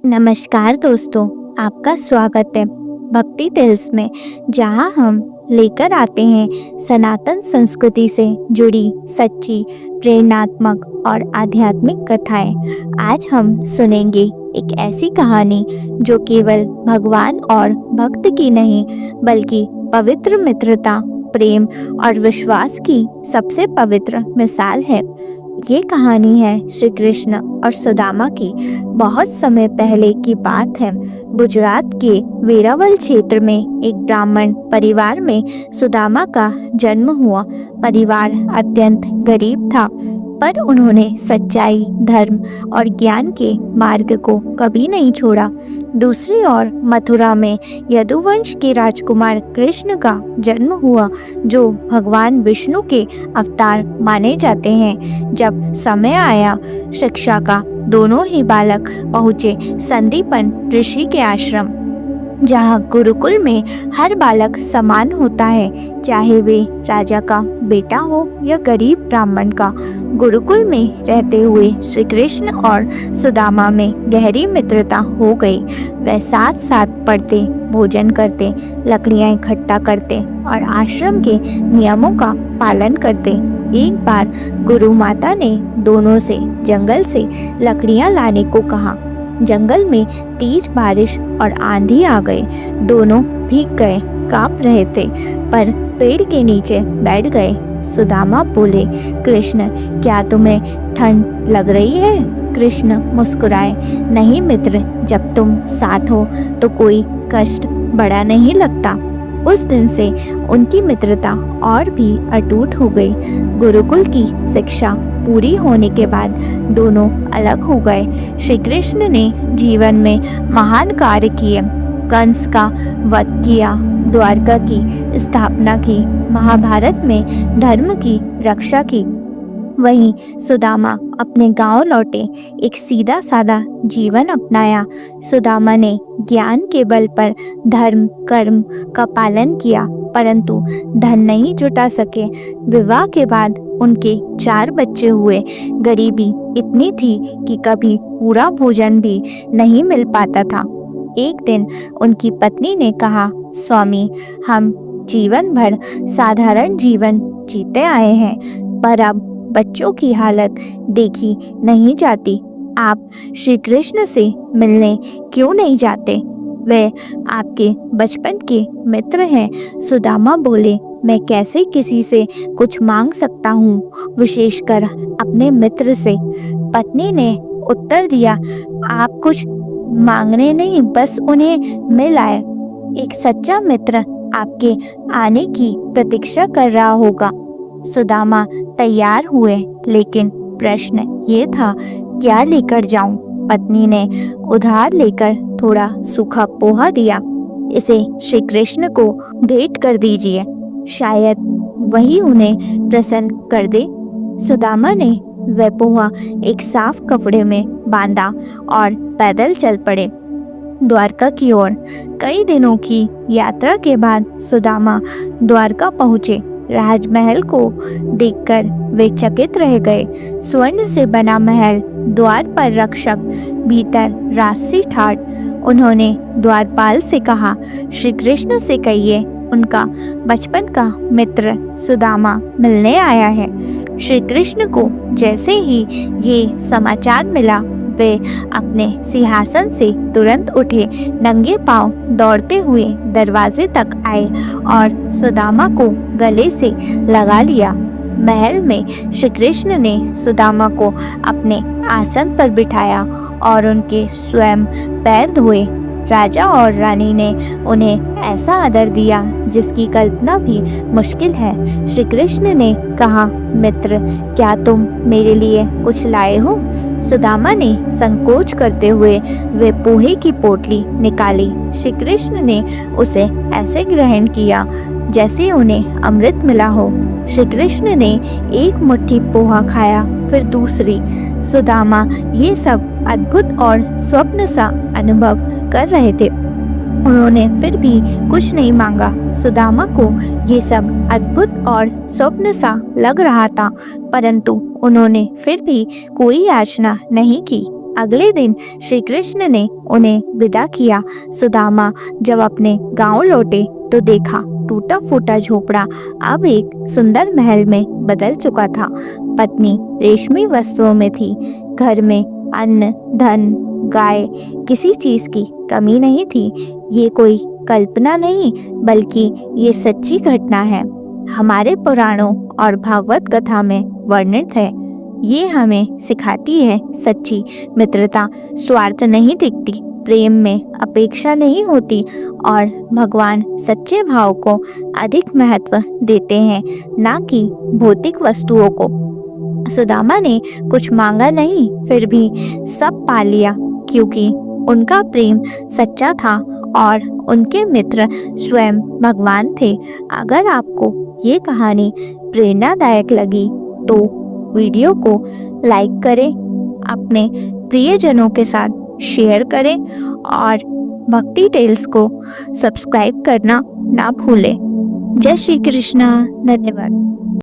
नमस्कार दोस्तों, आपका स्वागत है भक्ति टिल्स में, जहां हम लेकर आते हैं सनातन संस्कृति से जुड़ी सच्ची, प्रेरणात्मक और आध्यात्मिक कथाएं। आज हम सुनेंगे एक ऐसी कहानी जो केवल भगवान और भक्त की नहीं, बल्कि पवित्र मित्रता, प्रेम और विश्वास की सबसे पवित्र मिसाल है। ये कहानी है श्री कृष्ण और सुदामा की। बहुत समय पहले की बात है। गुजरात के वेरावल क्षेत्र में एक ब्राह्मण परिवार में सुदामा का जन्म हुआ। परिवार अत्यंत गरीब था, पर उन्होंने सच्चाई, धर्म और ज्ञान के मार्ग को कभी नहीं छोड़ा। दूसरी ओर मथुरा में यदुवंश के राजकुमार कृष्ण का जन्म हुआ, जो भगवान विष्णु के अवतार माने जाते हैं। जब समय आया शिक्षा का, दोनों ही बालक पहुँचे संदीपन ऋषि के आश्रम, जहाँ गुरुकुल में हर बालक समान होता है, चाहे वे राजा का बेटा हो या गरीब ब्राह्मण का। गुरुकुल में रहते हुए श्री कृष्ण और सुदामा में गहरी मित्रता हो गई। वे साथ साथ पढ़ते, भोजन करते, लकड़ियाँ इकट्ठा करते और आश्रम के नियमों का पालन करते। एक बार गुरु माता ने दोनों से जंगल से लकड़ियाँ लाने को कहा। जंगल में तेज बारिश और आंधी आ गई। दोनों भीग गए, कांप रहे थे, पर पेड़ के नीचे बैठ गए। सुदामा बोले, कृष्ण, क्या तुम्हें ठंड लग रही है? कृष्ण मुस्कुराए, नहीं मित्र, जब तुम साथ हो तो कोई कष्ट बड़ा नहीं लगता। उस दिन से उनकी मित्रता और भी अटूट हो गई। गुरुकुल की शिक्षा पूरी होने के बाद दोनों अलग हो गए। श्री कृष्ण ने जीवन में महान कार्य किए, कंस का वध किया, द्वारका की स्थापना की, महाभारत में धर्म की रक्षा की। वहीं सुदामा अपने गांव लौटे, एक सीधा साधा जीवन अपनाया। सुदामा ने ज्ञान के बल पर धर्म कर्म का पालन किया, परंतु धन नहीं जुटा सके। विवाह के बाद उनके 4 बच्चे हुए। गरीबी इतनी थी कि कभी पूरा भोजन भी नहीं मिल पाता था। एक दिन उनकी पत्नी ने कहा, स्वामी, हम जीवन भर साधारण जीवन जीते आए हैं, पर अब बच्चों की हालत देखी नहीं जाती। आप श्री कृष्ण से मिलने क्यों नहीं जाते? वे आपके बचपन के मित्र हैं। सुदामा बोले, मैं कैसे किसी से कुछ मांग सकता हूँ, विशेषकर अपने मित्र से। पत्नी ने उत्तर दिया, आप कुछ मांगने नहीं, बस उन्हें मिल आए। एक सच्चा मित्र आपके आने की प्रतीक्षा कर रहा होगा। सुदामा तैयार हुए, लेकिन प्रश्न ये था, क्या लेकर जाऊं? पत्नी ने उधार लेकर थोड़ा सूखा पोहा दिया। इसे श्री कृष्ण को भेंट कर दीजिए, शायद वही उन्हें प्रसन्न कर दे। सुदामा ने वह पोहा एक साफ कपड़े में बांधा और पैदल चल पड़े द्वारका की ओर। कई दिनों की यात्रा के बाद सुदामा द्वारका पहुँचे। राजमहल को देखकर वे चकित रह गए। स्वर्ण से बना महल, द्वार पर रक्षक, भीतर राशि ठाट। उन्होंने द्वारपाल से कहा, श्री कृष्ण से कहिए, उनका बचपन का मित्र सुदामा मिलने आया है। श्री कृष्ण को जैसे ही ये समाचार मिला, वे अपने सिंहासन से तुरंत उठे, नंगे पांव दौड़ते हुए दरवाजे तक आए और सुदामा को गले से लगा लिया। महल में श्री कृष्ण ने सुदामा को अपने आसन पर बिठाया और उनके स्वयं पैर धोए। राजा और रानी ने उन्हें ऐसा आदर दिया जिसकी कल्पना भी मुश्किल है। श्री कृष्ण ने कहा, मित्र, क्या तुम मेरे लिए कुछ लाए हो? सुदामा ने संकोच करते हुए वे पोहे की पोटली निकाली। श्री कृष्ण ने उसे ऐसे ग्रहण किया जैसे उन्हें अमृत मिला हो। श्री कृष्ण ने एक मुट्ठी पोहा खाया, फिर दूसरी। सुदामा ये सब अद्भुत और स्वप्न सा अनुभव कर रहे थे। उन्होंने फिर भी कुछ नहीं मांगा। सुदामा को ये सब अद्भुत और स्वप्न सा लग रहा था, परंतु उन्होंने फिर भी कोई याचना नहीं की। अगले दिन श्री कृष्ण ने उन्हें विदा किया। सुदामा जब अपने गांव लौटे तो देखा टूटा फूटा झोपड़ा अब एक सुंदर महल में बदल चुका था। पत्नी रेशमी वस्त्रों में थी। घर में अन्न, धन, गाय, किसी चीज की कमी नहीं थी। ये कोई कल्पना नहीं बल्कि ये सच्ची घटना है। हमारे पुराणों और भागवत कथा में वर्णित है। ये हमें सिखाती है सच्ची मित्रता स्वार्थ नहीं दिखती, प्रेम में अपेक्षा नहीं होती और भगवान सच्चे भाव को अधिक महत्व देते हैं, ना कि भौतिक वस्तुओं को। सुदामा ने कुछ मांगा नहीं, फिर भी सब पा लिया क्योंकि उनका प्रेम सच्चा था और उनके मित्र स्वयं भगवान थे। अगर आपको ये कहानी प्रेरणादायक लगी तो वीडियो को लाइक करें, अपने प्रियजनों के साथ शेयर करें और भक्ति टेल्स को सब्सक्राइब करना ना भूलें। जय श्री कृष्ण। धन्यवाद।